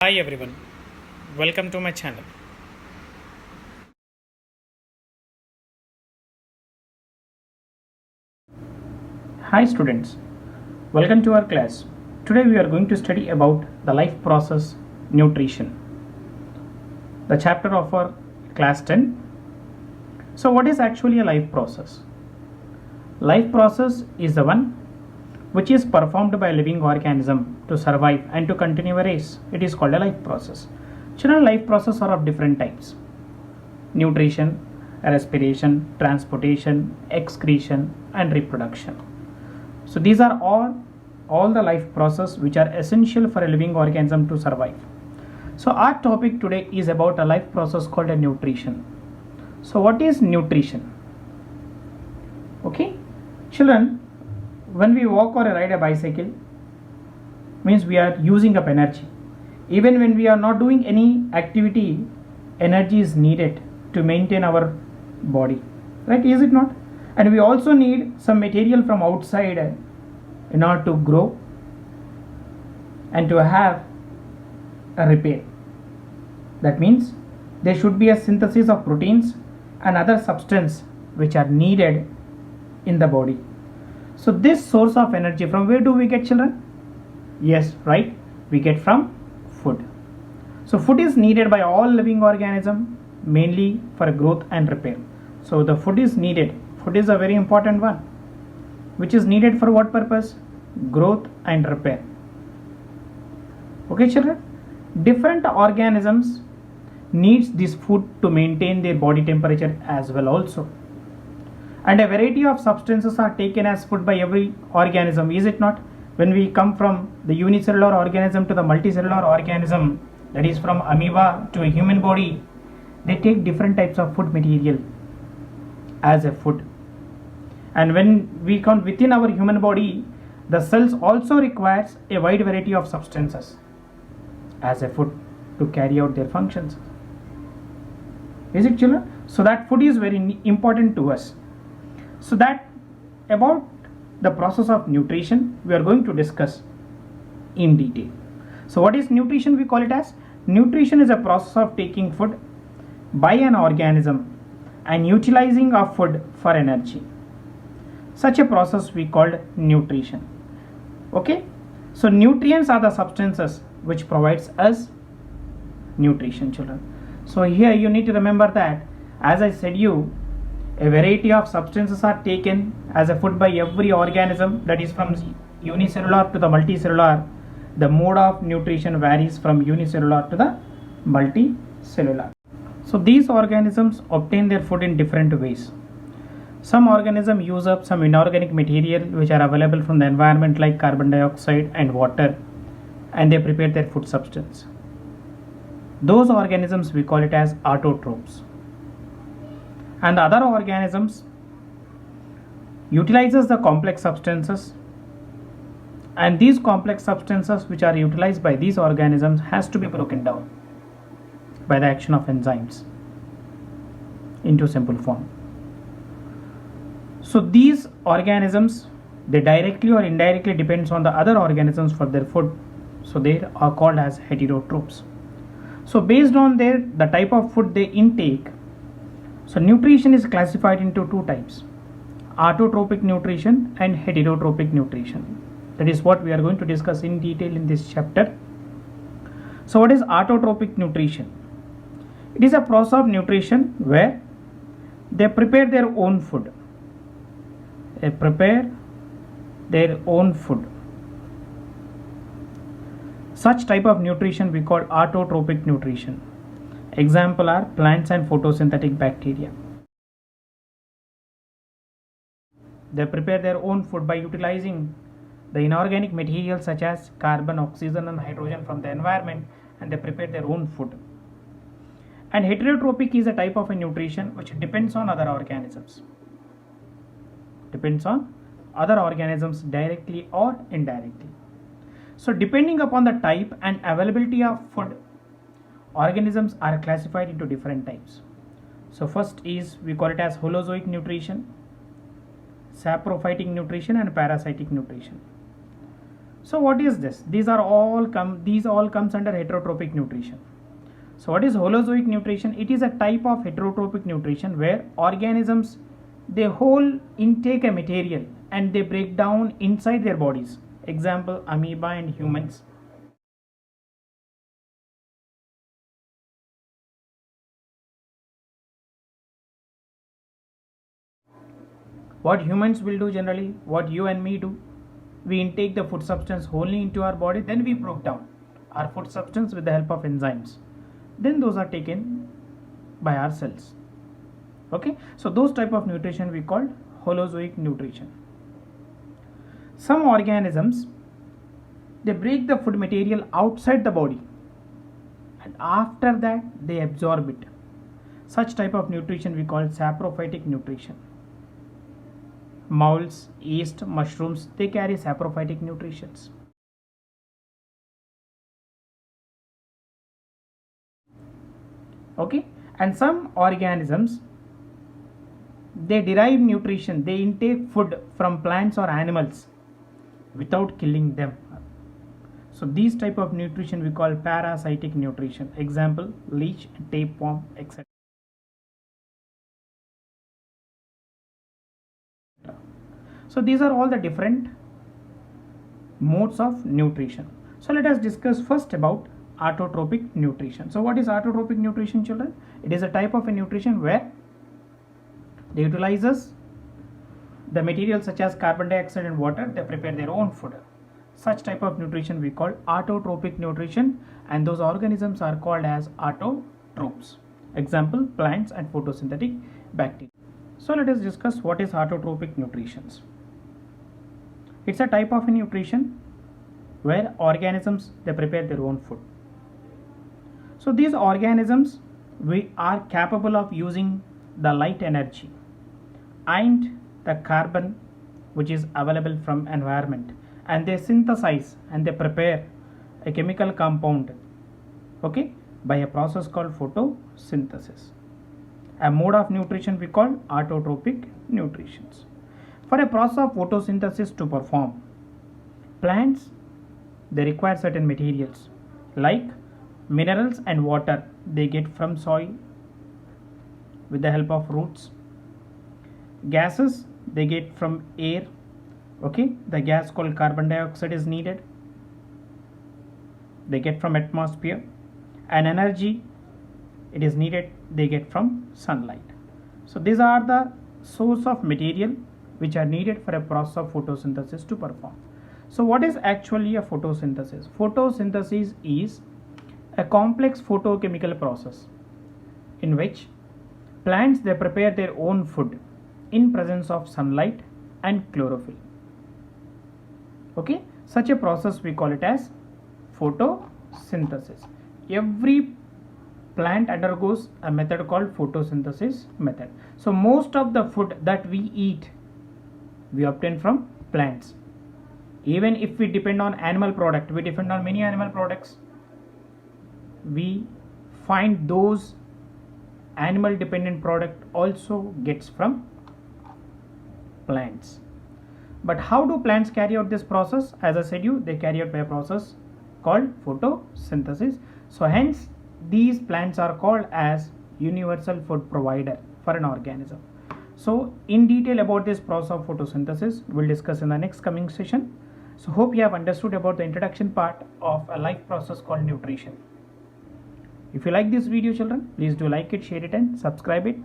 Hi everyone, welcome to my channel. Hi students, welcome to our class. Today we are going to study about the life process nutrition, the chapter of our class 10. So what is actually a life process? Life process is the one which is performed by a living organism to survive and to continue a race. It is called a life process. Children, life process are of different types: nutrition, respiration, transportation, excretion, and reproduction. So these are all the life process which are essential for a living organism to survive. So our topic today is about a life process called a nutrition. So what is nutrition? Okay, children, when we walk or ride a bicycle, means we are using up energy. Even when we are not doing any activity, energy is needed to maintain our body, right? Is it not? And we also need some material from outside in order to grow and to have a repair. That means there should be a synthesis of proteins and other substance which are needed in the body. So this source of energy, from where do we get, children? Yes, right, we get from food. So food is needed by all living organism, mainly for growth and repair. So the food is needed. Food is a very important one, which is needed for what purpose? Growth and repair. Okay, children, different organisms needs this food to maintain their body temperature as well also. And a variety of substances are taken as food by every organism, is it not? When we come from the unicellular organism to the multicellular organism, that is from amoeba to a human body, they take different types of food material as a food. And when we come within our human body, the cells also requires a wide variety of substances as a food to carry out their functions. Is it, children? So that food is very important to us. So that about the process of nutrition we are going to discuss in detail. So what is nutrition? We call it as nutrition is a process of taking food by an organism and utilizing of food for energy. Such a process we called nutrition. Okay, so nutrients are the substances which provides us nutrition, children. So here you need to remember that, as I said you, a variety of substances are taken as a food by every organism, that is from unicellular to the multicellular. The mode of nutrition varies from unicellular to the multicellular. So these organisms obtain their food in different ways. Some organisms use up some inorganic material which are available from the environment like carbon dioxide and water, and they prepare their food substance. Those organisms we call it as autotrophs. And the other organisms utilizes the complex substances, and these complex substances which are utilized by these organisms has to be broken down by the action of enzymes into simple form. So these organisms, they directly or indirectly depends on the other organisms for their food, so they are called as heterotrophs. So based on the type of food they intake, so nutrition is classified into two types: autotrophic nutrition and heterotrophic nutrition. That is what we are going to discuss in detail in this chapter. So what is autotrophic nutrition? It is a process of nutrition where they prepare their own food. They prepare their own food. Such type of nutrition we call autotrophic nutrition. Example are plants and photosynthetic bacteria. They prepare their own food by utilizing the inorganic materials such as carbon, oxygen and hydrogen from the environment, and they prepare their own food. And heterotrophic is a type of a nutrition which depends on other organisms. Depends on other organisms directly or indirectly. So depending upon the type and availability of food, organisms are classified into different types. So first is, we call it as holozoic nutrition, saprophytic nutrition and parasitic nutrition. So what is this? These all comes under heterotrophic nutrition. So what is holozoic nutrition? It is a type of heterotrophic nutrition where organisms, they whole intake a material and they break down inside their bodies. Example, amoeba and humans. What humans will do generally, what you and me do, we intake the food substance wholly into our body, then we broke down our food substance with the help of enzymes. Then those are taken by our cells. Okay, so those type of nutrition we call holozoic nutrition. Some organisms, they break the food material outside the body and after that they absorb it. Such type of nutrition we call saprophytic nutrition. Moles, yeast, mushrooms, they carry saprophytic nutritions. Okay, and some organisms, they derive nutrition, they intake food from plants or animals without killing them. So these type of nutrition we call parasitic nutrition. Example, leech, tapeworm, etc. So these are all the different modes of nutrition. So let us discuss first about autotrophic nutrition. So what is autotrophic nutrition, children? It is a type of a nutrition where they utilizes the materials such as carbon dioxide and water, they prepare their own food. Such type of nutrition we call autotrophic nutrition, and those organisms are called as autotrophs. Example, plants and photosynthetic bacteria. So let us discuss what is autotrophic nutrition. It's a type of a nutrition where organisms, they prepare their own food. So these organisms, we are capable of using the light energy and the carbon which is available from environment, and they synthesize and they prepare a chemical compound, okay, by a process called photosynthesis. A mode of nutrition we call autotrophic nutrition. For a process of photosynthesis to perform, plants, they require certain materials like minerals and water they get from soil with the help of roots. Gases they get from air, okay, the gas called carbon dioxide is needed, they get from atmosphere, and energy it is needed they get from sunlight. So these are the source of material which are needed for a process of photosynthesis to perform. So what is actually a photosynthesis? Photosynthesis is a complex photochemical process in which plants, they prepare their own food in presence of sunlight and chlorophyll. Okay, such a process we call it as photosynthesis. Every plant undergoes a method called photosynthesis method. So most of the food that we eat, we obtain from plants. Even if we depend on animal product, we depend on many animal products, we find those animal dependent product also gets from plants. But how do plants carry out this process? As I said you, they carry out by a process called photosynthesis. So hence these plants are called as universal food provider for an organism. So in detail about this process of photosynthesis we'll discuss in the next coming session. So hope you have understood about the introduction part of a life process called nutrition. If you like this video, children, please do like it, share it and subscribe it.